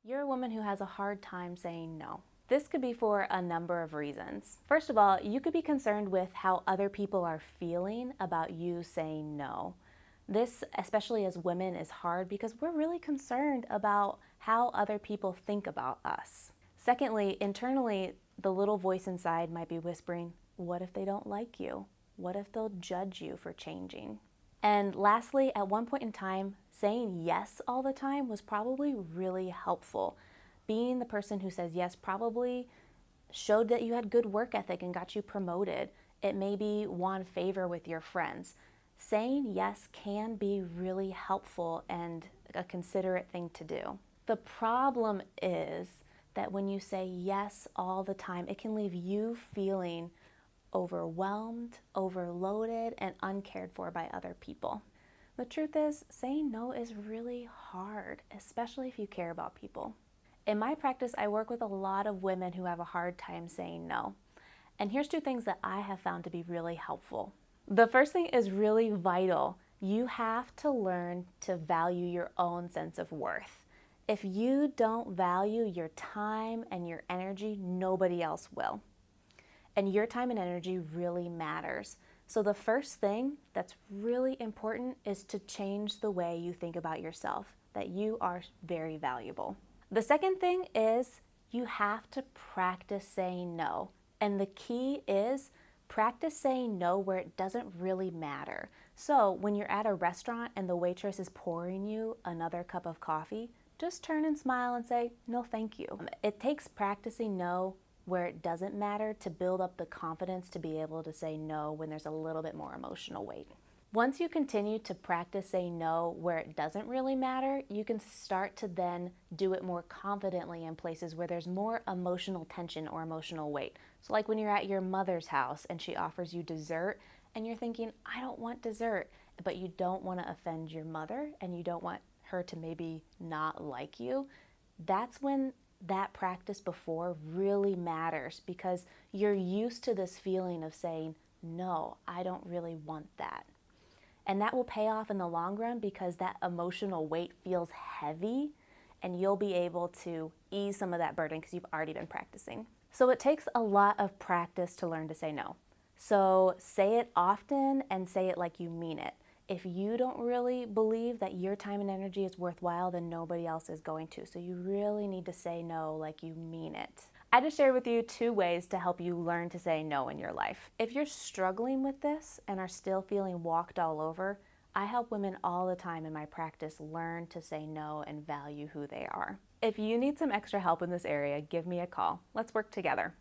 You're a woman who has a hard time saying no. This could be for a number of reasons. First of all, you could be concerned with how other people are feeling about you saying no. This, especially as women, is hard because we're really concerned about how other people think about us. Secondly, internally, the little voice inside might be whispering, what if they don't like you? What if they'll judge you for changing? And lastly, at one point in time, saying yes all the time was probably really helpful. Being the person who says yes probably showed that you had good work ethic and got you promoted. It maybe won favor with your friends. Saying yes can be really helpful and a considerate thing to do. The problem is that when you say yes all the time, it can leave you feeling overwhelmed, overloaded, and uncared for by other people. The truth is, saying no is really hard, especially if you care about people. In my practice, I work with a lot of women who have a hard time saying no. And here's two things that I have found to be really helpful. The first thing is really vital. You have to learn to value your own sense of worth. If you don't value your time and your energy, nobody else will. And your time and energy really matters. So the first thing that's really important is to change the way you think about yourself, that you are very valuable. The second thing is you have to practice saying no. And the key is practice saying no where it doesn't really matter. So when you're at a restaurant and the waitress is pouring you another cup of coffee, just turn and smile and say, no, thank you. It takes practicing no where it doesn't matter to build up the confidence to be able to say no when there's a little bit more emotional weight. Once you continue to practice saying no where it doesn't really matter, you can start to then do it more confidently in places where there's more emotional tension or emotional weight. So like when you're at your mother's house and she offers you dessert and you're thinking, I don't want dessert, but you don't want to offend your mother and you don't want her to maybe not like you, that's when that practice before really matters because you're used to this feeling of saying, no, I don't really want that. And that will pay off in the long run because that emotional weight feels heavy and you'll be able to ease some of that burden because you've already been practicing. So it takes a lot of practice to learn to say no. So say it often and say it like you mean it. If you don't really believe that your time and energy is worthwhile, then nobody else is going to. So you really need to say no like you mean it. I just shared with you 2 ways to help you learn to say no in your life. If you're struggling with this and are still feeling walked all over, I help women all the time in my practice learn to say no and value who they are. If you need some extra help in this area, give me a call. Let's work together.